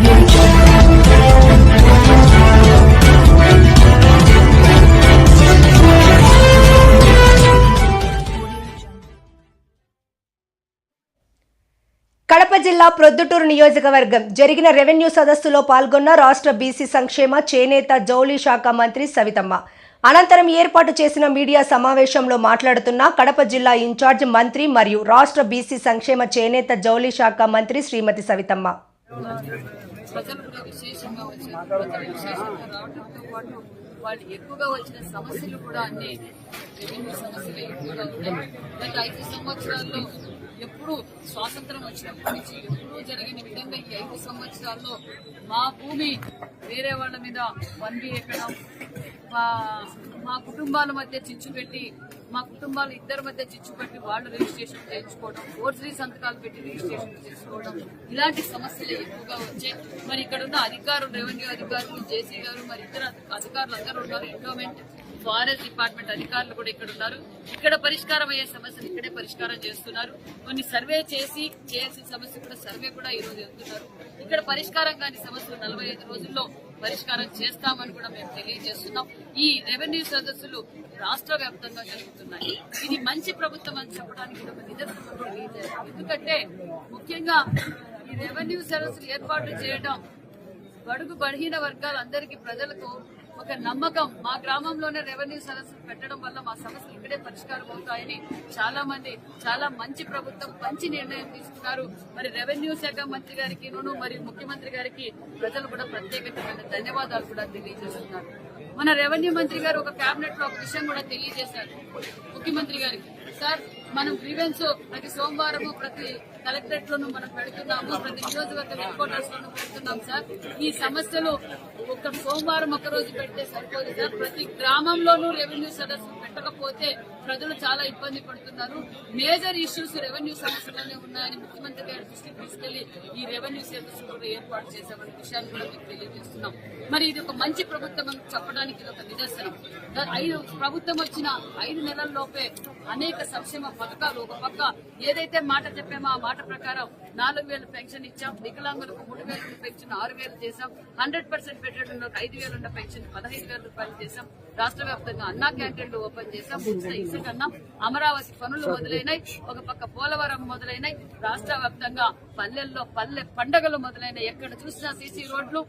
కడప జిల్లా ప్రొద్దుటూరు నియోజకవర్గం జరిగిన రెవెన్యూ సదస్సులో పాల్గొన్న రాష్ట్ర బీసీ సంక్షేమ చేనేత జౌళి శాఖ మంత్రి సవితమ్మ. అనంతరం ఏర్పాటు చేసిన మీడియా సమావేశంలో మాట్లాడుతున్న కడప జిల్లా ఇన్ఛార్జ్ మంత్రి మరియు రాష్ట్ర బీసీ సంక్షేమ చేనేత జౌళి శాఖ మంత్రి శ్రీమతి సవితమ్మ. వాళ్ళు ఎక్కువగా వచ్చిన సమస్యలు కూడా అన్ని రెవెన్యూ సమస్యలు ఎక్కువగా ఉన్నాయి. గత 5 సంవత్సరాల్లో ఎప్పుడు స్వాతంత్రం వచ్చినప్పటి నుంచి ఎప్పుడూ జరిగిన విధంగా ఈ 5 సంవత్సరాల్లో మా భూమి వేరే వాళ్ళ మీద వండి ఎక్కడం, మా కుటుంబాల మధ్య చిచ్చు పెట్టి, మా కుటుంబాలు ఇద్దరి మధ్య చిచ్చు పెట్టి వాళ్ళు రిజిస్ట్రేషన్ చేయించుకోవడం, ఫోర్జరీ సంతకాలు పెట్టి రిజిస్ట్రేషన్ చేసుకోవడం, ఇలాంటి సమస్యలు ఎక్కువగా వచ్చాయి. మరి ఇక్కడ ఉన్న అధికారులు, రెవెన్యూ అధికారులు, జేసీ గారు, మరి ఇతర అధికారులు అందరూ ఉన్నారు. ఎండోమెంట్, ఫారెస్ట్ డిపార్ట్మెంట్ అధికారులు కూడా ఇక్కడ ఉన్నారు. ఇక్కడ పరిష్కారం అయ్యే సమస్యలు ఇక్కడే పరిష్కారం చేస్తున్నారు. కొన్ని సర్వే చేయాల్సిన సమస్య కూడా సర్వే కూడా ఈ రోజు వెళ్తున్నారు. ఇక్కడ పరిష్కారం కాని సమస్యలు 45 రోజుల్లో పరిష్కారం చేస్తామని కూడా మేము తెలియజేస్తున్నాం. ఈ రెవెన్యూ సదస్సులు రాష్ట్ర వ్యాప్తంగా జరుగుతున్నాయి. ఇది మంచి ప్రభుత్వం అని చెప్పడానికి ఒక నిదర్శనం తెలియజేస్తాం. ఎందుకంటే ముఖ్యంగా ఈ రెవెన్యూ సదస్సులు ఏర్పాటు చేయడం బడుగు బలహీన వర్గాలందరికీ, ప్రజలకు ఒక నమ్మకం. మా గ్రామంలోనే రెవెన్యూ సదస్సులు పెట్టడం వల్ల మా సమస్యలు ఇక్కడే పరిష్కారం అవుతాయని చాలా మంది, చాలా మంచి ప్రభుత్వం మంచి నిర్ణయం తీసుకున్నారు. మరి రెవెన్యూ శాఖ మంత్రి గారికి మరియు ముఖ్యమంత్రి గారికి ప్రజలు కూడా ప్రత్యేకమైన ధన్యవాదాలు కూడా తెలియజేస్తున్నారు. మన రెవెన్యూ మంత్రి గారు ఒక కేబినెట్ లో ఒక విషయం కూడా తెలియజేశారు ముఖ్యమంత్రి గారికి. సార్, మనం గ్రీవెన్స్ ప్రతి సోమవారము ప్రతి కలెక్టరేట్ లోనూ మనం పెడుతున్నాము, ప్రతి నియోజకవర్గ హెడ్ క్వార్టర్స్ లోనూ పెడుతున్నాం సార్. ఈ సమస్యలు ఒక సోమవారం ఒక రోజు పెడితే సరిపోదు సార్. ప్రతి గ్రామంలోనూ రెవెన్యూ సదస్సు పెట్టకపోతే ప్రజలు చాలా ఇబ్బంది పడుతున్నారు. మేజర్ ఇష్యూస్ రెవెన్యూ సమస్యలోనే ఉన్నాయని ముఖ్యమంత్రి గారి దృష్టికి తీసుకెళ్లి ఈ రెవెన్యూ సదస్సు కూడా ఏర్పాటు చేశామనే విషయాన్ని కూడా మీకు తెలియజేస్తున్నాం. మరి ఇది ఒక మంచి ప్రభుత్వం అని చెప్పడానికి ఇది ఒక నిదర్శనం. ప్రభుత్వం వచ్చిన 5 నెలల్లోపే అనేక సంక్షేమ పథకాలు, ఒక పక్క ఏదైతే మాట చెప్పామో ఆ మాట ప్రకారం 4,000 పెన్షన్ ఇచ్చాం, వికలాంగులకు 3,000 పెన్షన్ 6,000 చేశాం, 100% బెటెడ్ ఉన్న 5,000 ఉన్న పెన్షన్ 15,000 రూపాయలు చేశాం. రాష్ట్ర వ్యాప్తంగా అన్నా క్యాంటీన్లు ఓపెన్ చేశాం, ఇసుక అన్నం, అమరావతి పనులు మొదలైనాయి, ఒక పక్క పోలవరం మొదలైనాయి. రాష్ట్ర వ్యాప్తంగా పల్లెల్లో పల్లె పండగలు మొదలైనాయి. ఎక్కడ చూసినా సీసీ రోడ్లు,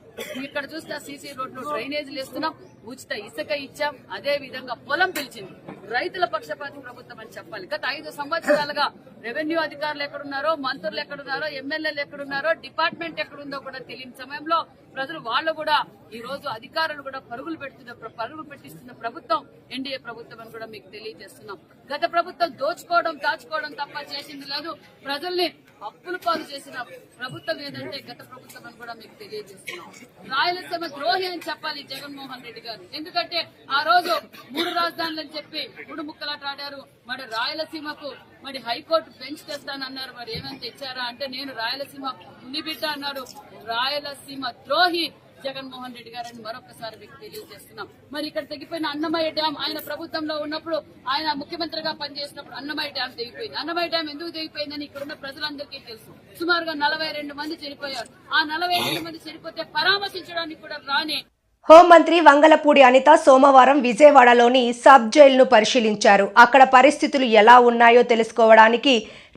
ఇక్కడ చూసినా సీసీ రోడ్లు, డ్రైనేజీలు వేస్తున్నాం, ఉచిత ఇసుక ఇచ్చాం. అదే విధంగా పొలం పిలిచింది. రైతుల పక్షపాతి ప్రభుత్వం అని చెప్పాలి. గత 5 సంవత్సరాలుగా రెవెన్యూ అధికారులు ఎక్కడున్నారో, మంత్రులు ఎక్కడున్నారో, ఎమ్మెల్యేలు ఎక్కడున్నారో, డిపార్ట్మెంట్ ఎక్కడుందో కూడా తెలియని సమయంలో ప్రజలు వాళ్ళు కూడా ఈ రోజు అధికారులు కూడా పరుగులు పెట్టిస్తున్న ప్రభుత్వం ఎన్డీఏ ప్రభుత్వం అని కూడా మీకు తెలియజేస్తున్నాం. గత ప్రభుత్వం దోచుకోవడం, దాచుకోవడం తప్ప చేసింది లేదు. ప్రజల్ని అప్పులు పాలు చేసిన ప్రభుత్వం ఏదంటే గత ప్రభుత్వం అని కూడా మీకు తెలియజేస్తున్నాం. రాయలసీమ ద్రోహి అని చెప్పాలి జగన్మోహన్ రెడ్డి గారు. ఎందుకంటే ఆ రోజు 3 రాజధానులని చెప్పి 3 ముక్కలాట ఆడారు. మరి రాయలసీమకు మరి హైకోర్టు బెంచ్ తెస్తానన్నారు. మరి ఏమైనా తెచ్చారా అంటే నేను రాయలసీమ పులిబిడ్డ అన్నారు. రాయలసీమ ద్రోహి జగన్మోహన్ రెడ్డి గారని మరొకసారి మీకు తెలియజేస్తున్నాం. మరి ఇక్కడ తెగిపోయిన అన్నమయ్య డ్యాం ఆయన ప్రభుత్వంలో ఉన్నప్పుడు, ఆయన ముఖ్యమంత్రిగా పనిచేసినప్పుడు అన్నమయ్య డ్యాం తెగిపోయింది. అన్నమయ్య డ్యాం ఎందుకు తెగిపోయిందని ఇక్కడున్న ప్రజలందరికీ తెలుసు. సుమారుగా 42 మంది చనిపోయారు. ఆ 42 మంది చనిపోతే పరామర్శించడానికి కూడా రాని హోంమంత్రి వంగలపూడి అనిత సోమవారం విజయవాడలోని సబ్ జైలును పరిశీలించారు. అక్కడ పరిస్థితులు ఎలా ఉన్నాయో తెలుసుకోవడానికి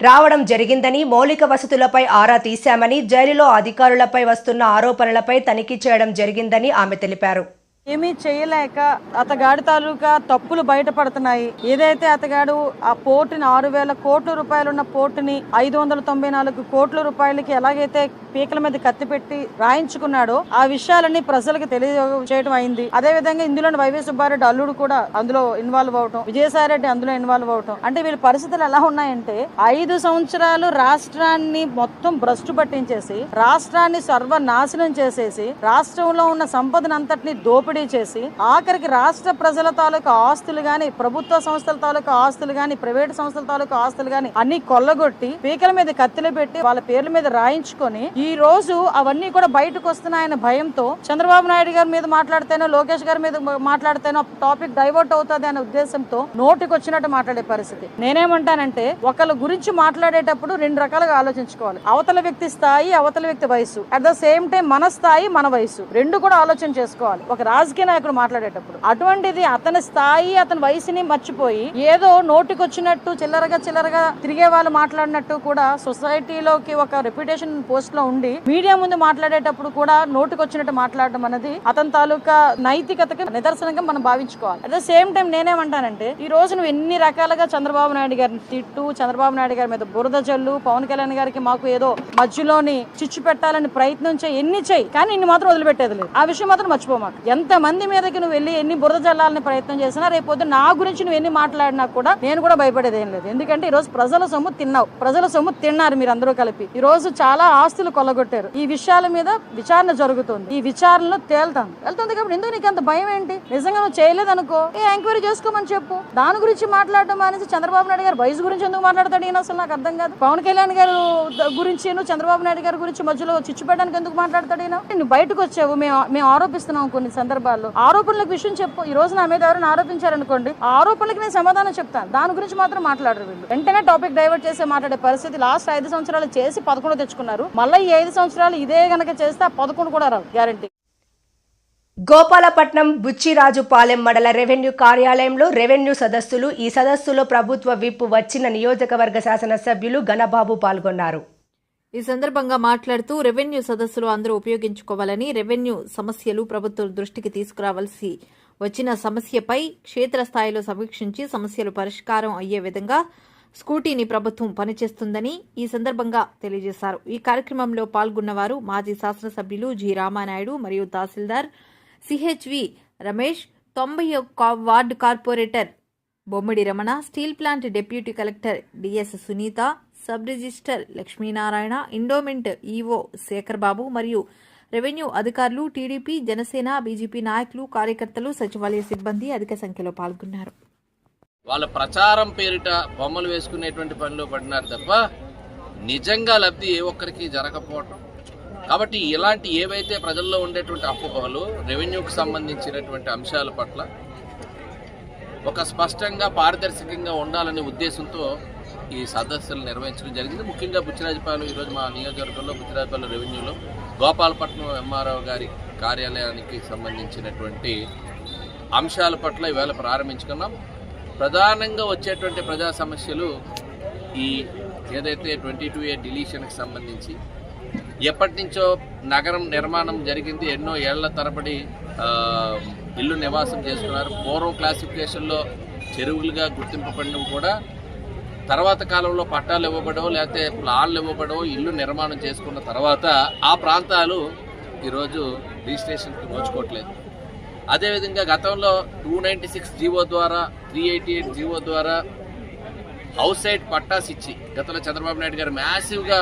రావడం జరిగిందని, మౌలిక వసతులపై ఆరా తీశామని, జైలులో అధికారులపై వస్తున్న ఆరోపణలపై తనిఖీ చేయడం జరిగిందని ఆమె తెలిపారు. ఏమీ చేయలేక అతగాడి తాలూకా తప్పులు బయటపడుతున్నాయి. ఏదైతే అతగాడు ఆ పోర్టుని 6,000 కోట్ల రూపాయలున్న పోర్టుని 594 కోట్ల రూపాయలకి ఎలాగైతే పీకల మీద కత్తి పెట్టి రాయించుకున్నాడో ఆ విషయాలన్నీ ప్రజలకు తెలియజేయడం అయింది. అదే విధంగా ఇందులో వైవి సుబ్బారెడ్డి అల్లుడు కూడా అందులో ఇన్వాల్వ్ అవటం, విజయసాయి రెడ్డి అందులో ఇన్వాల్వ్ అవటం, అంటే వీళ్ళ పరిస్థితులు ఎలా ఉన్నాయంటే 5 సంవత్సరాలు రాష్ట్రాన్ని మొత్తం భ్రష్టు పట్టించేసి, రాష్ట్రాన్ని సర్వనాశనం చేసేసి, రాష్ట్రంలో ఉన్న సంపదను అంతటిని దోపిడీ చేసి, ఆఖరికి రాష్ట్ర ప్రజల తాలూకా ఆస్తులు గాని, ప్రభుత్వ సంస్థల తాలూకా ఆస్తులు గాని, ప్రైవేట్ సంస్థల తాలూకా ఆస్తులు గాని అన్ని కొల్లగొట్టి పీకల మీద కత్తిలు పెట్టి వాళ్ళ పేర్ల మీద రాయించుకొని ఈ రోజు అవన్నీ కూడా బయటకు వస్తున్నాయన్న భయంతో చంద్రబాబు నాయుడు గారి మీద మాట్లాడితేనో లోకేష్ గారి మీద మాట్లాడితేనో టాపిక్ డైవర్ట్ అవుతుంది అనే ఉద్దేశంతో నోటికి వచ్చినట్టు మాట్లాడే పరిస్థితి. నేనేమంటానంటే ఒకళ్ళ గురించి మాట్లాడేటప్పుడు రెండు రకాలుగా ఆలోచించుకోవాలి. అవతల వ్యక్తి స్థాయి, అవతల వ్యక్తి వయసు, అట్ ద సేమ్ టైం మన స్థాయి, మన వయసు రెండు కూడా ఆలోచన చేసుకోవాలి ఒక రాజకీయ నాయకుడు మాట్లాడేటప్పుడు. అటువంటిది అతని స్థాయి, అతని వయసుని మర్చిపోయి ఏదో నోటికి వచ్చినట్టు చిల్లరగా తిరిగే వాళ్ళు మాట్లాడినట్టు కూడా సొసైటీలోకి ఒక రెప్యుటేషన్ పోస్ట్ లో ఉండి మీడియా ముందు మాట్లాడేటప్పుడు కూడా నోటికి వచ్చినట్టు మాట్లాడడం అనేది అతని తాలూకా నైతికతకి నిదర్శనంగా మనం భావించుకోవాలి. అట్ ద సేమ్ టైం నేనేమంటానంటే ఈ రోజు నువ్వు ఎన్ని రకాలుగా చంద్రబాబు నాయుడు గారిని తిట్టు, చంద్రబాబు నాయుడు గారి మీద బురద జల్లు, పవన్ కళ్యాణ్ గారికి మాకు ఏదో మధ్యలోని చిచ్చు పెట్టాలని ప్రయత్నం చేయి, ఎన్ని చేయి, కానీ ఇన్ని మాత్రం వదిలిపెట్టేది లేదు. ఆ విషయం మాత్రం మర్చిపోమాకు. ఎంత మంది మీదకి నువ్వు వెళ్ళి ఎన్ని బురద జల్లాలని ప్రయత్నం చేసినా రేపొద్దు నా గురించి నువ్వు ఎన్ని మాట్లాడినా కూడా నేను కూడా భయపడేది ఏం లేదు. ఎందుకంటే ఈ రోజు ప్రజల సొమ్ము తిన్నావు, ప్రజల సొమ్ము తిన్నారు మీరు అందరూ కలిపి. ఈ రోజు చాలా ఆస్తులు కొల్లగొట్టారు. ఈ విషయాల మీద విచారణ జరుగుతుంది. ఈ విచారణలో వెళ్తుంది కాబట్టి ఎందుకు నీకు అంత భయం ఏంటి? నిజంగా నువ్వు చేయలేదనుకో ఎంక్వైరీ చేసుకోమని చెప్పు. దాని గురించి మాట్లాడడం అనేసి చంద్రబాబు నాయుడు గారు వయసు గురించి ఎందుకు మాట్లాడతాడు ఈయన అసలు నాకు అర్థం కాదు. పవన్ కళ్యాణ్ గారు గురించి చంద్రబాబు నాయుడు గారి గురించి మధ్యలో చిచ్చు పెట్టడానికి ఎందుకు మాట్లాడతాడు ఈయన? నువ్వు బయటకు వచ్చావు, మేము ఆరోపిస్తున్నాం కొన్ని సందర్భాల్లో. ఆరోపణలకు విషయం చెప్పు. ఈ రోజు నా మీద ఎవరైనా ఆరోపించారనుకోండి, ఆ ఆరోపణలకు నేను సమాధానం చెప్తాను. దాని గురించి మాత్రం మాట్లాడరు వీళ్ళు. వెంటనే టాపిక్ డైవర్ట్ చేసి మాట్లాడే పరిస్థితి. లాస్ట్ 5 సంవత్సరాలు చేసి 11 తెచ్చుకున్నారు. మళ్ళీ ఈ 5 సంవత్సరాలు ఇదే గనక చేస్తే 11 కూడా రావు గ్యారంటీ. గోపాలపట్నం బుచ్చిరాజుపాలెం మండల రెవెన్యూ కార్యాలయంలో రెవెన్యూ సదస్సులు. ఈ సదస్సులో ప్రభుత్వ విప్ వచ్చిన నియోజకవర్గ శాసనసభ్యులు గణబాబు పాల్గొన్నారు. ఈ సందర్భంగా మాట్లాడుతూ రెవెన్యూ సదస్సులు అందరూ ఉపయోగించుకోవాలని, రెవెన్యూ సమస్యలు ప్రభుత్వం దృష్టికి తీసుకురావాల్సి వచ్చిన సమస్యపై క్షేత్రస్థాయిలో సమీక్షించి సమస్యలు పరిష్కారం అయ్యే విధంగా స్కూటీని ప్రభుత్వం పనిచేస్తుందని ఈ సందర్భంగా తెలియజేశారు. ఈ కార్యక్రమంలో పాల్గొన్నవారు మాజీ శాసనసభ్యులు జి రామానాయుడు మరియు తహసీల్దార్ సిహెచ్వి రమేష్, 90వ ward corporator Bommidi Ramana, steel plant deputy collector DS Sunitha, sub register Lakshminarayana, endowment EO Shekhar Babu మరియు రెవెన్యూ అధికారులు, టీడీపీ, జనసేన, బీజేపీ నాయకులు, కార్యకర్తలు, సచివాలయ సిబ్బంది అధిక సంఖ్యలో పాల్గొన్నారు. వాళ్ళ ప్రచారం పేరిట బొమ్మలు వేసుకునేటువంటి పనిలో పడినారు తప్ప నిజంగా లబ్ధి ఏ ఒక్కరికి జరగకపోవటం. కాబట్టి ఇలాంటి ఏవైతే ప్రజల్లో ఉండేటువంటి అపోహలు రెవెన్యూకి సంబంధించినటువంటి అంశాల పట్ల ఒక స్పష్టంగా పారదర్శకంగా ఉండాలనే ఉద్దేశంతో ఈ సదస్సులు నిర్వహించడం జరిగింది. ముఖ్యంగా బుచ్చిరాజుపాలెం ఈరోజు మా నియోజకవర్గంలో బుచ్చిరాజుపాలెం రెవెన్యూలో గోపాలపట్నం ఎంఆర్ఓ గారి కార్యాలయానికి సంబంధించినటువంటి అంశాల పట్ల ఈవేళ ప్రారంభించుకున్నాం. ప్రధానంగా వచ్చేటువంటి ప్రజా సమస్యలు ఈ ఏదైతే 22A డిలీషన్కి సంబంధించి ఎప్పటి నుంచో నగరం నిర్మాణం జరిగింది, ఎన్నో ఏళ్ల తరబడి ఇల్లు నివాసం చేసుకున్నారు. పూర్వం క్లాసిఫికేషన్లో చెరువులుగా గుర్తింపబడినవి కూడా తర్వాత కాలంలో పట్టాలు ఇవ్వబడో లేకపోతే ప్లాన్లు ఇవ్వబడో ఇల్లు నిర్మాణం చేసుకున్న తర్వాత ఆ ప్రాంతాలు ఈరోజు రిజిస్ట్రేషన్కి నోచుకోవట్లేదు. అదేవిధంగా గతంలో 296 జీవో ద్వారా 388 జీవో ద్వారా హౌస్ సైట్ పట్టాస్ ఇచ్చి గతంలో చంద్రబాబు నాయుడు గారు మ్యాసివ్గా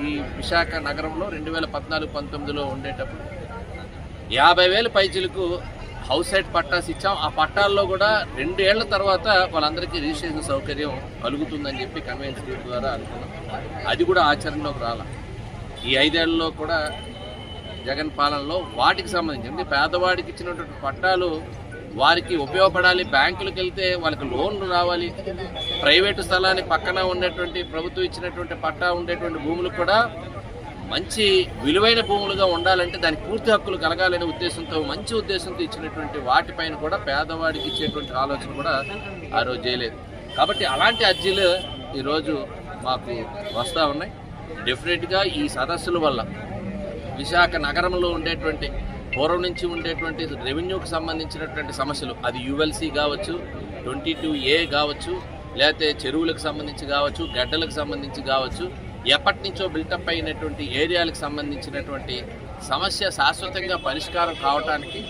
ఈ విశాఖ నగరంలో 2014-19లో ఉండేటప్పుడు 50,000 పైచీలకు హౌస్ సైట్ పట్టాస్ ఇచ్చాం. ఆ పట్టాల్లో కూడా 2 ఏళ్ల తర్వాత వాళ్ళందరికీ రిజిస్ట్రేషన్ సౌకర్యం కలుగుతుందని చెప్పి కన్వెన్స్ ద్వారా అనుకున్నాం. అది కూడా ఆచరణలోకి రాల. ఈ 5 ఏళ్లలో కూడా జగన్ పాలనలో వాటికి సంబంధించి పేదవాడికి ఇచ్చినటువంటి పట్టాలు వారికి ఉపయోగపడాలి, బ్యాంకులకు వెళ్తే వాళ్ళకి లోన్లు రావాలి, ప్రైవేటు స్థలాన్ని పక్కన ఉండేటువంటి ప్రభుత్వం ఇచ్చినటువంటి పట్టా ఉండేటువంటి భూములు కూడా మంచి విలువైన భూములుగా ఉండాలంటే దానికి పూర్తి హక్కులు కలగాలనే ఉద్దేశంతో మంచి ఉద్దేశంతో ఇచ్చినటువంటి వాటిపైన కూడా పేదవాడికి ఇచ్చేటువంటి ఆలోచన కూడా ఆ రోజు చేయలేదు. కాబట్టి అలాంటి అర్జీలు ఈరోజు మాకు వస్తూ ఉన్నాయి. డెఫినెట్గా ఈ సదస్సుల వల్ల విశాఖ నగరంలో ఉండేటువంటి పూర్వం నుంచి ఉండేటువంటి రెవెన్యూకి సంబంధించినటువంటి సమస్యలు, అది యుఎల్సి కావచ్చు, 22A కావచ్చు, లేకపోతే చెరువులకు సంబంధించి కావచ్చు, గడ్డలకు సంబంధించి కావచ్చు, ఎప్పటి నుంచో బిల్టప్ అయినటువంటి ఏరియాలకు సంబంధించినటువంటి సమస్య శాశ్వతంగా పరిష్కారం కావడానికి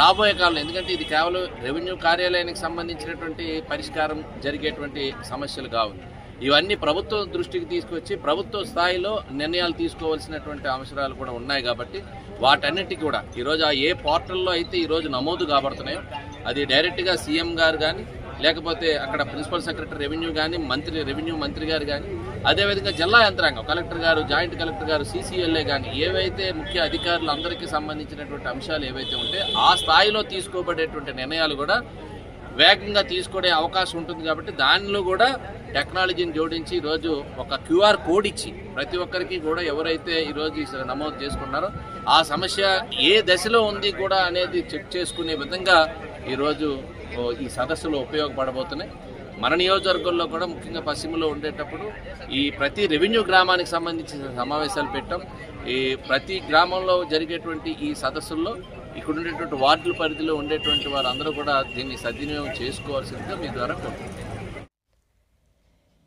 రాబోయే కాలంలో, ఎందుకంటే ఇది కేవలం రెవెన్యూ కార్యాలయానికి సంబంధించినటువంటి పరిష్కారం జరిగేటువంటి సమస్యలు కావు. ఇవన్నీ ప్రభుత్వం దృష్టికి తీసుకొచ్చి ప్రభుత్వ స్థాయిలో నిర్ణయాలు తీసుకోవాల్సినటువంటి అవసరాలు కూడా ఉన్నాయి. కాబట్టి వాటన్నిటికీ కూడా ఈరోజు ఆ ఏ పోర్టల్లో అయితే ఈరోజు నమోదు కాబడుతున్నాయో అది డైరెక్ట్గా సీఎం గారు కానీ లేకపోతే అక్కడ ప్రిన్సిపల్ సెక్రటరీ రెవెన్యూ కానీ రెవెన్యూ మంత్రి గారు కానీ అదేవిధంగా జిల్లా యంత్రాంగం కలెక్టర్ గారు, జాయింట్ కలెక్టర్ గారు, CCLA కానీ ఏవైతే ముఖ్య అధికారులు అందరికీ సంబంధించినటువంటి అంశాలు ఏవైతే ఉంటే ఆ స్థాయిలో తీసుకోబడేటువంటి నిర్ణయాలు కూడా వేగంగా తీసుకునే అవకాశం ఉంటుంది. కాబట్టి దానిలో కూడా టెక్నాలజీని జోడించి ఈరోజు ఒక QR కోడ్ ఇచ్చి ప్రతి ఒక్కరికి కూడా ఎవరైతే ఈరోజు నమోదు చేసుకున్నారో ఆ సమస్య ఏ దశలో ఉంది కూడా అనేది చెక్ చేసుకునే విధంగా ఈరోజు ఈ సదస్సులు ఉపయోగపడబోతున్నాయి. మన నియోజకవర్గంలో కూడా ముఖ్యంగా పశ్చిమలో ఉండేటప్పుడు ఈ ప్రతి రెవెన్యూ గ్రామానికి సంబంధించిన సమావేశాలు పెట్టాం. ఈ ప్రతి గ్రామంలో జరిగేటువంటి ఈ సదస్సుల్లో ఇక్కడ ఉండేటువంటి వార్డుల పరిధిలో ఉండేటువంటి వారందరూ కూడా దీన్ని సద్వినియోగం చేసుకోవాల్సిందిగా మీ ద్వారా కోరుకుంటున్నాను.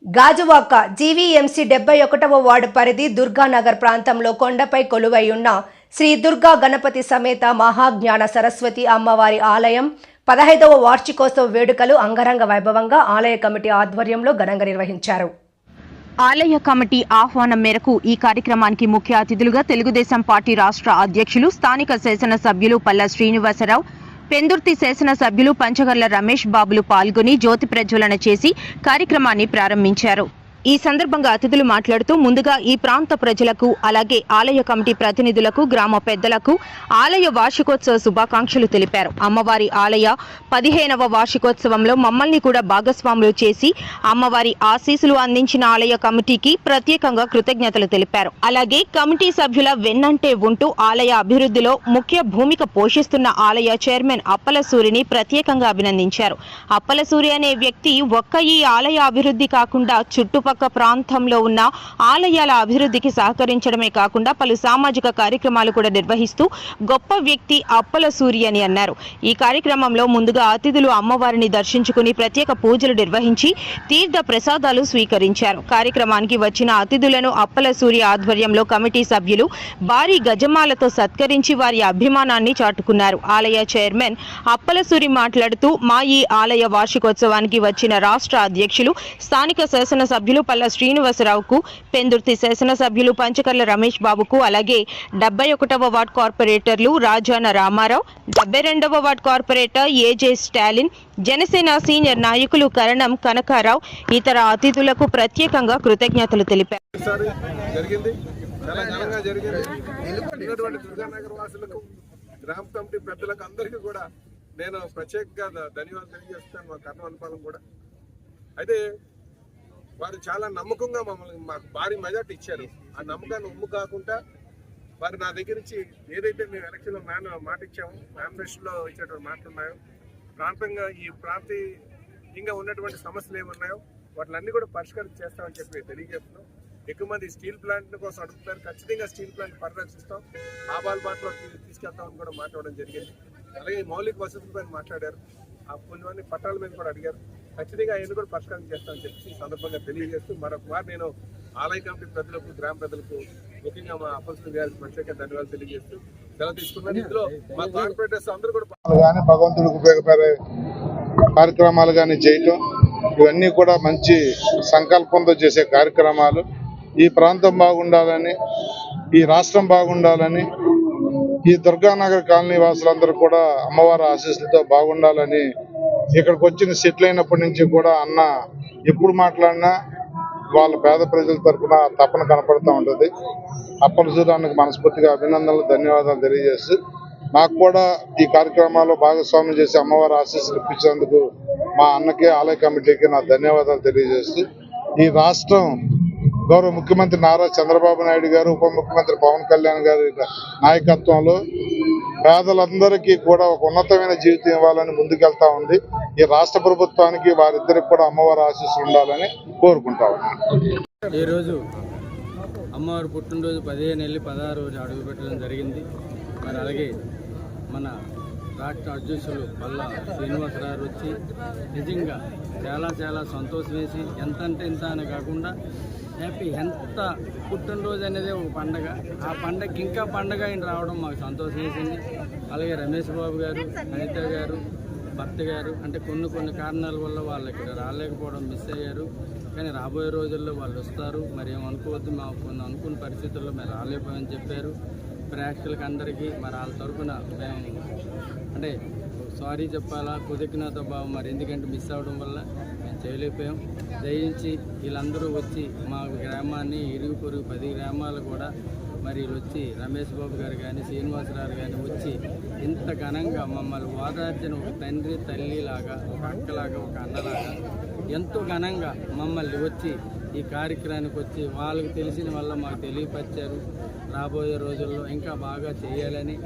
గాజువాక జీవీఎంసీ 71వ వార్డు పరిధి దుర్గానగర్ ప్రాంతంలో కొండపై కొలువై ఉన్న శ్రీ దుర్గా గణపతి సమేత మహాజ్ఞాన సరస్వతి అమ్మవారి ఆలయం 15వ వార్షికోత్సవ వేడుకలు అంగరంగ వైభవంగా ఆలయ కమిటీ ఆధ్వర్యంలో ఘనంగా నిర్వహించారు. ఆలయ కమిటీ ఆహ్వానం మేరకు ఈ కార్యక్రమానికి ముఖ్య అతిథులుగా తెలుగుదేశం పార్టీ రాష్ట్ర అధ్యక్షులు, స్థానిక శాసనసభ్యులు పల్లా శ్రీనివాసరావు, పెందుర్తి శాసనసభ్యులు పంచగర్ల రమేష్ బాబులు పాల్గొని జ్యోతి ప్రజ్వలన చేసి కార్యక్రమాన్ని ప్రారంభించారు. ఈ సందర్భంగా అతిథులు మాట్లాడుతూ ముందుగా ఈ ప్రాంత ప్రజలకు అలాగే ఆలయ కమిటీ ప్రతినిధులకు, గ్రామ పెద్దలకు ఆలయ వార్షికోత్సవ శుభాకాంక్షలు తెలిపారు. అమ్మవారి ఆలయ 15వ వార్షికోత్సవంలో మమ్మల్ని కూడా భాగస్వాములు చేసి అమ్మవారి ఆశీస్సులు అందించిన ఆలయ కమిటీకి ప్రత్యేకంగా కృతజ్ఞతలు తెలిపారు. అలాగే కమిటీ సభ్యుల వెన్నంటే ఉంటూ ఆలయ అభివృద్ధిలో ముఖ్య భూమిక పోషిస్తున్న ఆలయ చైర్మన్ అప్పలసూరిని ప్రత్యేకంగా అభినందించారు. అప్పలసూరి అనే వ్యక్తి ఒక్క ఈ ఆలయ అభివృద్ధి కాకుండా చుట్టుపక్కల ప్రాంతంలో ఉన్న ఆలయాల అభివృద్ధికి సహకరించడమే కాకుండా పలు సామాజిక కార్యక్రమాలు కూడా నిర్వహిస్తూ గొప్ప వ్యక్తి అప్పలసూరి అని అన్నారు. ఈ కార్యక్రమంలో ముందుగా అతిథులు అమ్మవారిని దర్శించుకుని ప్రత్యేక పూజలు నిర్వహించి తీర్థ ప్రసాదాలు స్వీకరించారు. కార్యక్రమానికి వచ్చిన అతిథులను అప్పలసూరి ఆధ్వర్యంలో కమిటీ సభ్యులు భారీ గజమాలతో సత్కరించి వారి అభిమానాన్ని చాటుకున్నారు. ఆలయ చైర్మన్ అప్పలసూరి మాట్లాడుతూ మా ఈ ఆలయ వార్షికోత్సవానికి వచ్చిన రాష్ట్ర అధ్యక్షులు, స్థానిక శాసనసభ్యులు పల్లా శ్రీనివాసరావుకు, పెందుర్తి శాసనసభ్యులు పంచకర్ల రమేష్ బాబుకు, అలాగే 71వ వార్డు కార్పొరేటర్లు రాజాన రామారావు, 72వ ward corporator AJ Stalin, Janasena senior నాయకులు కరణం కనకారావు, ఇతర అతిథులకు ప్రత్యేకంగా కృతజ్ఞతలు తెలిపారు. గ్రామ కమిటీ పెద్దలకు అందరికీ కూడా నేను ప్రత్యేకంగా ధన్యవాదాలు తెలియజేస్తాను. మా కర్ణవనపాలెం కూడా అయితే వారు చాలా నమ్మకంగా మాకు భారీ మెజార్టీ ఇచ్చారు. ఆ నమ్మకాన్ని ఉమ్ము కాకుండా వారు నా దగ్గర నుంచి ఏదైతే మేము ఎలక్షన్లో మాట ఇచ్చామో, మేనిఫెస్టోలో ఇచ్చేటువంటి మాటలు ఉన్నాయో, ఈ ప్రాంతీయంగా ఉన్నటువంటి సమస్యలు ఏమున్నాయో వాటిలన్నీ కూడా పరిష్కారం చేస్తామని చెప్పి తెలియజేస్తున్నాం. ఎక్కువ మంది స్టీల్ ప్లాంట్ కోసం అడుగుతున్నారు. ఖచ్చితంగా స్టీల్ ప్లాంట్ పరిరక్షిస్తాం, లాభాల బాటలో తీసుకెళ్తామని కూడా మాట్లాడడం జరిగింది. అలాగే మౌలిక వసతులపైన మాట్లాడారు. ఆ కొన్ని పట్టాల మీద కూడా అడిగారు. ఖచ్చితంగా ఆయన కూడా పరిష్కారం చేస్తామని చెప్పి ఈ సందర్భంగా తెలియజేస్తూ మరొకసారి నేను ఆలయ కమిటీ పెద్దలకు, గ్రామ పెద్దలకు, ముఖ్యంగా మా అప్పలసూరి గారికి ప్రత్యేక ధన్యవాదాలు తెలియజేస్తూ సెలవు తీసుకున్నాను. ఇందులో మా కార్పొరేటర్స్ అందరూ కూడా భగవంతుడికి ఉపయోగపడే కార్యక్రమాలు కానీ చేయటం, ఇవన్నీ కూడా మంచి సంకల్పంతో చేసే కార్యక్రమాలు. ఈ ప్రాంతం బాగుండాలని, ఈ రాష్ట్రం బాగుండాలని, ఈ దుర్గానగర్ కాలనీ వాసులందరూ కూడా అమ్మవారి ఆశీస్సులతో బాగుండాలని ఇక్కడికి వచ్చిన సెటిల్ అయినప్పటి నుంచి కూడా అన్న ఎప్పుడు మాట్లాడినా వాళ్ళ పేద ప్రజల తరఫున తపన కనపడుతూ ఉంటుంది. అప్పలసూరానికి మనస్ఫూర్తిగా అభినందనలు, ధన్యవాదాలు తెలియజేస్తూ నాకు కూడా ఈ కార్యక్రమాల్లో భాగస్వామ్యం చేసి అమ్మవారి ఆశీస్సులు ఇప్పించేందుకు మా అన్నకి, ఆలయ కమిటీకి నా ధన్యవాదాలు తెలియజేస్తూ ఈ రాష్ట్రం గౌరవ ముఖ్యమంత్రి నారా చంద్రబాబు నాయుడు గారు, ఉప ముఖ్యమంత్రి పవన్ కళ్యాణ్ గారి నాయకత్వంలో పేదలందరికీ కూడా ఒక ఉన్నతమైన జీవితం ఇవ్వాలని ముందుకెళ్తా ఉంది. ఈ రాష్ట్ర ప్రభుత్వానికి వారిద్దరికి కూడా అమ్మవారి ఆశీస్సులు ఉండాలని కోరుకుంటా ఉన్నాను. ఈరోజు అమ్మవారి పుట్టినరోజు 15/16 అడుగు పెట్టడం జరిగింది. మరి అలాగే మన రాష్ట్ర అధ్యక్షులు పల్లా శ్రీనివాసరావు వచ్చి నిజంగా చాలా సంతోషం వేసి ఎంత అంటే ఇంత అని కాకుండా హ్యాపీ, ఎంత పుట్టినరోజు అనేది ఒక పండగ, ఆ పండగకి ఇంకా పండగ ఆయన రావడం మాకు సంతోషం వేసింది. అలాగే రమేష్ బాబు గారు, అనిత గారు, భర్త గారు అంటే కొన్ని కారణాల వల్ల వాళ్ళు ఇక్కడ రాలేకపోవడం, మిస్ అయ్యారు. కానీ రాబోయే రోజుల్లో వాళ్ళు వస్తారు, మరి ఏమనుకోవద్దు, మాకు కొన్ని అనుకున్న పరిస్థితుల్లో మేము రాలేకపోయామని చెప్పారు. ప్రేక్షకులకి అందరికీ మరి వాళ్ళ తరఫున మేము అంటే సారీ చెప్పాలా, కృతజ్ఞత భావం, మరి ఎందుకంటే మిస్ అవ్వడం వల్ల మేము చేయలేకపోయాం. దయించి వీళ్ళందరూ వచ్చి మా గ్రామాన్ని ఇరుగు పొరుగు 10 గ్రామాలు కూడా మరి వీళ్ళు వచ్చి రమేష్ బాబు గారు కానీ శ్రీనివాసరావు కానీ వచ్చి ఇంత ఘనంగా మమ్మల్ని ఓదార్చిన ఒక తండ్రి తల్లిలాగా, ఒక అక్కలాగా, ఒక అన్నలాగా ఎంతో ఘనంగా మమ్మల్ని వచ్చి ఈ కార్యక్రమానికి వచ్చి వాళ్ళకి తెలిసిన వల్ల మాకు తెలియపరిచారు. రాబోయే రోజుల్లో ఇంకా బాగా చేయాలని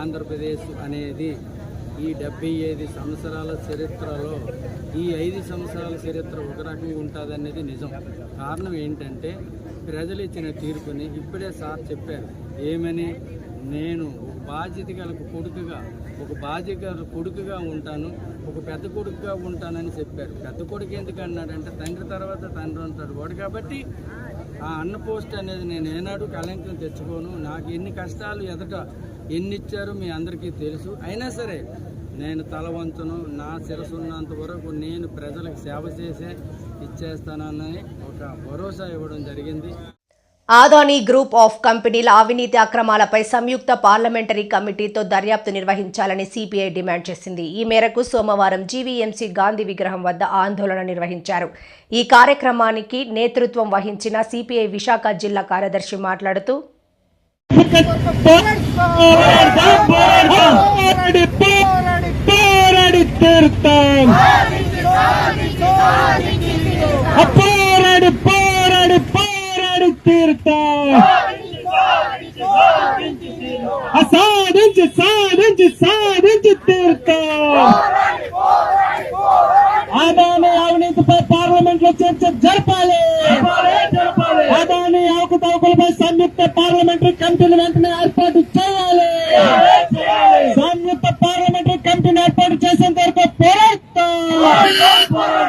ఆంధ్రప్రదేశ్ అనేది ఈ 75 సంవత్సరాల చరిత్రలో ఈ 5 సంవత్సరాల చరిత్ర ఒక రకంగా ఉంటుందనేది నిజం. కారణం ఏంటంటే ప్రజలు ఇచ్చిన తీర్పుని ఇప్పుడే సార్ చెప్పారు. ఏమని, నేను ఒక బాధ్యత గల కొడుకుగా ఉంటాను, ఒక పెద్ద కొడుకుగా ఉంటానని చెప్పారు. పెద్ద కొడుకు ఎందుకు అన్నాడంటే తండ్రి తర్వాత తండ్రి ఉంటాడు వాడు. కాబట్టి ఆ అన్న పోస్ట్ అనేది నేను ఏనాడు కళంకం తెచ్చుకోను. నాకు ఎన్ని కష్టాలు ఎన్ని ఇచ్చారో మీ అందరికీ తెలుసు. అయినా సరే నేను తల వంచను. నా శిరస్సు ఉన్నంత వరకు నేను ప్రజలకు సేవ చేసే ఇచ్చేస్తానని ఒక భరోసా ఇవ్వడం జరిగింది. ఆదానీ గ్రూప్ ఆఫ్ కంపెనీల అవినీతి అక్రమాలపై సంయుక్త పార్లమెంటరీ కమిటీతో దర్యాప్తు నిర్వహించాలని సిపిఐ డిమాండ్ చేసింది. ఈ మేరకు సోమవారం జీవీఎంసీ గాంధీ విగ్రహం వద్ద ఆందోళన నిర్వహించారు. ఈ కార్యక్రమానికి నేతృత్వం వహించిన సిపిఐ విశాఖ జిల్లా కార్యదర్శి మాట్లాడుతూ అదాని అవినీతిపై పార్లమెంట్ లో చర్చ జరపాలి. అదాని అవకతవకలపై సంయుక్త పార్లమెంటరీ కమిటీని వెంటనే ఏర్పాటు చేయాలి. సంయుక్త పార్లమెంటరీ కమిటీని ఏర్పాటు చేసేంత వరకు పోరాడతాం.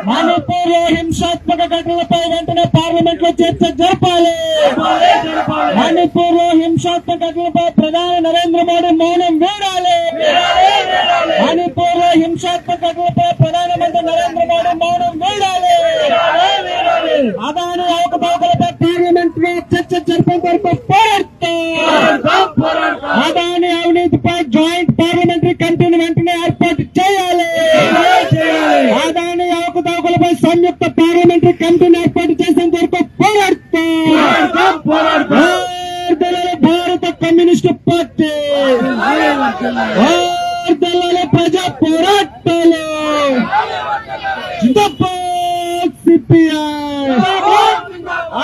మణిపూర్ లో హింసాత్మక ఘటనలపై వెంటనే పార్లమెంట్ లో చర్చ జరపాలి. మణిపూర్ లో హింసాత్మక ఘటనలపై ప్రధాని నరేంద్ర మోడీ మౌనం వీడాలి. మణిపూర్ లో హింసాత్మక ఘటనలపై ప్రధానమంత్రి నరేంద్ర మోడీ మౌనం వీడాలి. అదాని అవకతవకలపై పార్లమెంట్ లో చర్చ జరిపేంత వరకు పోరాడతాం. అదాని అవినీతిపై జాయింట్ పార్లమెంటరీ కమిటీని వెంటనే ఏర్పాటు చేయాలి. అదాని అవకతవకలపై సంయుక్త పార్లమెంటరీ కమిటీని ఏర్పాటు చేసేంత వరకు పోరాడతాం. భారత కమ్యూనిస్టు పార్టీ ప్రజా పోరాటాలు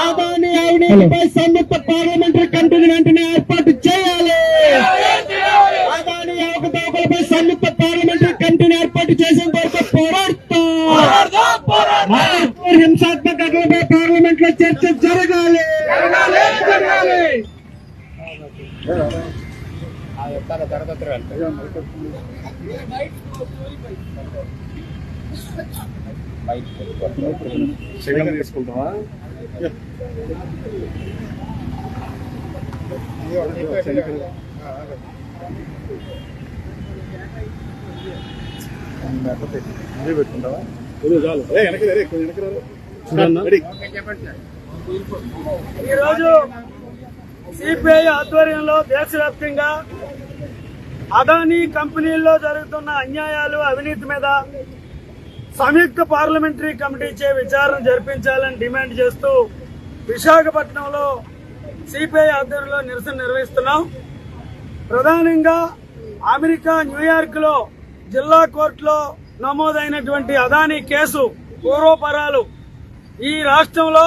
అదాని అవినీతిపై సంయుక్త పార్లమెంటరీ కమిటీని వెంటనే ఏర్పాటు చేయాలి. అదాని అవకతవకలపై సంయుక్త పార్లమెంటరీ కమిటీని ఏర్పాటు చేసేంత వరకు పోరాడతాం. హింసాత్మక ఘటనలపై పార్లమెంట్ లో చర్చ జరగాలి. తీసుకుంటావా? పెట్టుకుంటావా? ఈరోజు సిపిఐ ఆధ్వర్యంలో దేశవ్యాప్తంగా అదానీ కంపెనీల్లో జరుగుతున్న అన్యాయాలు, అవినీతి మీద సంయుక్త పార్లమెంటరీ కమిటీచే విచారణ జరిపించాలని డిమాండ్ చేస్తూ విశాఖపట్నంలో సిపిఐ ఆధ్వర్యంలో నిరసన నిర్వహిస్తున్నాం. ప్రధానంగా అమెరికా న్యూయార్క్ లో జిల్లా కోర్టులో నమోదైనటువంటి అదానీ కేసు పూర్వపరాలు, ఈ రాష్ట్రంలో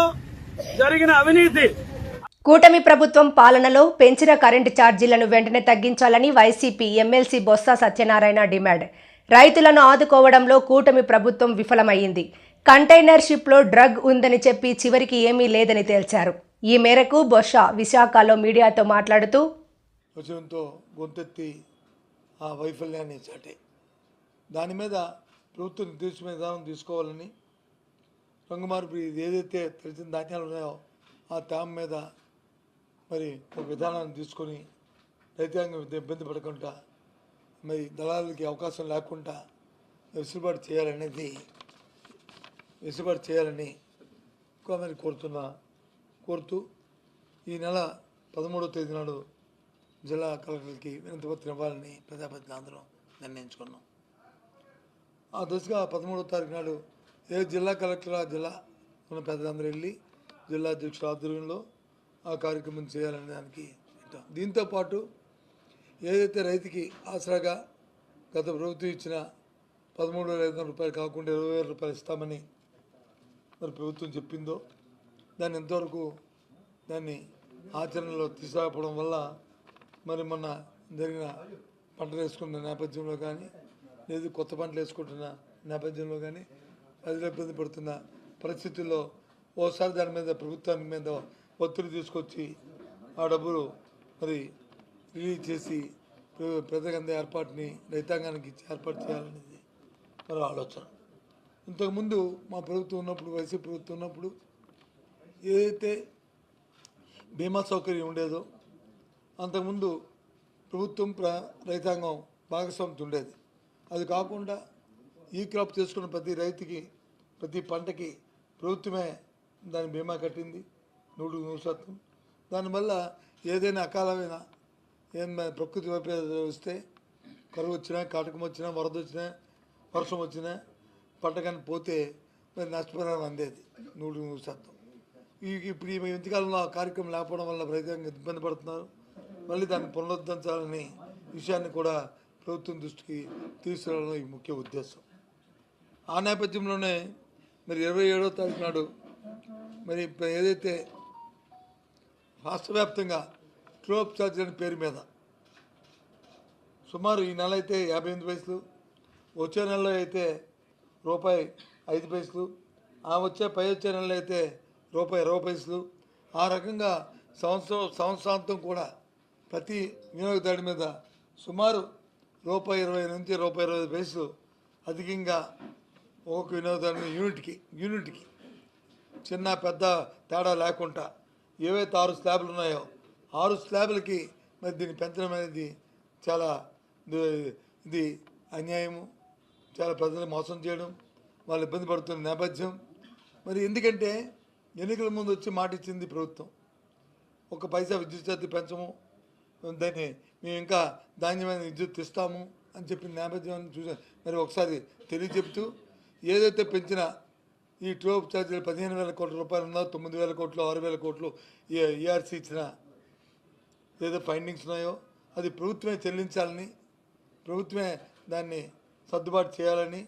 జరిగిన అవినీతి. కూటమి ప్రభుత్వం పాలనలో పెంచిన కరెంటు ఛార్జీలను వెంటనే తగ్గించాలని YCP MLC Botsa Satyanarayana demand. రైతులను ఆదుకోవడంలో కూటమి ప్రభుత్వం విఫలమైంది. కంటైనర్ షిప్లో డ్రగ్ ఉందని చెప్పి చివరికి ఏమీ లేదని తేల్చారు. ఈ మేరకు బొత్స విశాఖలో మీడియాతో మాట్లాడుతూ వచనంతో గొంతెత్తి ఆ వైఫల్యాన్ని చాటే. దాని మీద ప్రభుత్వం నిర్దేశమైన విధానం తీసుకోవాలని, రంగుమార్పు ఏదైతే తెలిసిన ధాన్యాలు ఉన్నాయో ఆ తేమ మీద మరి ఒక విధానాన్ని తీసుకొని రైతాంగం ఇబ్బంది పడకుండా, మరి దళాలకి అవకాశం లేకుండా వెసులుబాటు చేయాలని మరి కోరుతూ ఈ నెల 13వ తేదీ నాడు జిల్లా కలెక్టర్లకి వినతి పత్రం ఇవ్వాలని ప్రజాప్రతినిధులు అందరం నిర్ణయించుకున్నాం. ఆ దశగా 13వ తారీఖు నాడు ఏ జిల్లా కలెక్టర్ ఆ జిల్లా మన పెద్దలందరూ వెళ్ళి జిల్లా అధ్యక్షుల ఆధ్వర్యంలో ఆ కార్యక్రమం చేయాలనే దానికి పెట్టాం. దీంతోపాటు ఏదైతే రైతుకి ఆసరాగా గత ప్రభుత్వం ఇచ్చిన 13,500 రూపాయలు కాకుండా 20,000 రూపాయలు ఇస్తామని మరి ప్రభుత్వం చెప్పిందో దాన్ని ఎంతవరకు దాన్ని ఆచరణలో తీసుకురావడం వల్ల మరి మొన్న జరిగిన పంటలు వేసుకున్న నేపథ్యంలో కానీ లేదు కొత్త పంటలు వేసుకుంటున్న నేపథ్యంలో కానీ ప్రజలు ఇబ్బంది పడుతున్న పరిస్థితుల్లో ఓసారి దాని మీద ప్రభుత్వానికి మీద ఒత్తిడి తీసుకొచ్చి ఆ డబ్బులు మరి రిలీజ్ చేసి పెద్దగంద ఏర్పాటుని రైతాంగానికి ఇచ్చి ఏర్పాటు చేయాలనేది మరి ఆలోచన. ఇంతకుముందు మా ప్రభుత్వం ఉన్నప్పుడు వైసీపీ ప్రభుత్వం ఉన్నప్పుడు ఏదైతే బీమా సౌకర్యం ఉండేదో అంతకుముందు ప్రభుత్వం రైతాంగం భాగస్వామ్యం ఉండేది. అది కాకుండా ఈ క్రాప్ చేసుకున్న ప్రతి రైతుకి ప్రతి పంటకి ప్రభుత్వమే దాని బీమా కట్టింది 100%. దానివల్ల ఏదైనా అకాలమైన ఏమైనా ప్రకృతి వైపరీత్యాలు వస్తే కరువు వచ్చినా కాటకం వచ్చినా వరద వచ్చినా వర్షం వచ్చినా పంట కానీ పోతే మరి నష్టపరిహారం అందేది 100%. ఇప్పుడు ఈ మధ్యకాలంలో ఆ కార్యక్రమం లేకపోవడం వల్ల రైతాంగం ఇబ్బంది పడుతున్నారు. మళ్ళీ దాన్ని పునరుద్ధరించాలని విషయాన్ని కూడా ప్రభుత్వం దృష్టికి తీసుకురావడం ఈ ముఖ్య ఉద్దేశం. ఆ నేపథ్యంలోనే మరి 27వ తారీఖు నాడు మరి ఏదైతే రాష్ట్ర వ్యాప్తంగా ట్రోప్ ఛార్జ్ అనే పేరు మీద సుమారు ఈ నెల అయితే 58 పైసలు, వచ్చే నెలలో అయితే ₹5 ఆ పై వచ్చే నెలలో అయితే ₹20 పైసలు, ఆ రకంగా సంవత్సరాంతం కూడా ప్రతి వినియోగదారుడి మీద సుమారు ₹20 నుంచి ₹25 పైసలు అధికంగా ఒక్కొక్క వినియోగదారుని యూనిట్కి చిన్న పెద్ద తేడా లేకుండా ఏవైతే 6 స్లాబ్లు ఉన్నాయో 6 స్లాబ్లకి మరి దీన్ని పెంచడం అనేది చాలా ఇది అన్యాయము, చాలా ప్రజలు మోసం చేయడం, వాళ్ళు ఇబ్బంది పడుతున్న నేపథ్యం. మరి ఎందుకంటే ఎన్నికల ముందు వచ్చి మాట ఇచ్చింది ప్రభుత్వం, 1 పైసా విద్యుత్ ఛార్జీ పెంచము, దాన్ని మేము ఇంకా ధాన్యమైన విద్యుత్ ఇస్తాము అని చెప్పిన నేపథ్యాన్ని చూసా. మరి ఒకసారి తెలియజెప్తూ ఏదైతే పెంచిన ఈ ట్రోప్ ఛార్జీలు 15,000 కోట్ల రూపాయలు ఉందో 9,000 కోట్లు 6,000 కోట్లు ఈఆర్సీ ఇచ్చిన ఏదో ఫైండింగ్స్ ఉన్నాయో అది ప్రభుత్వమే చెల్లించాలని, ప్రభుత్వమే దాన్ని సర్దుబాటు చేయాలని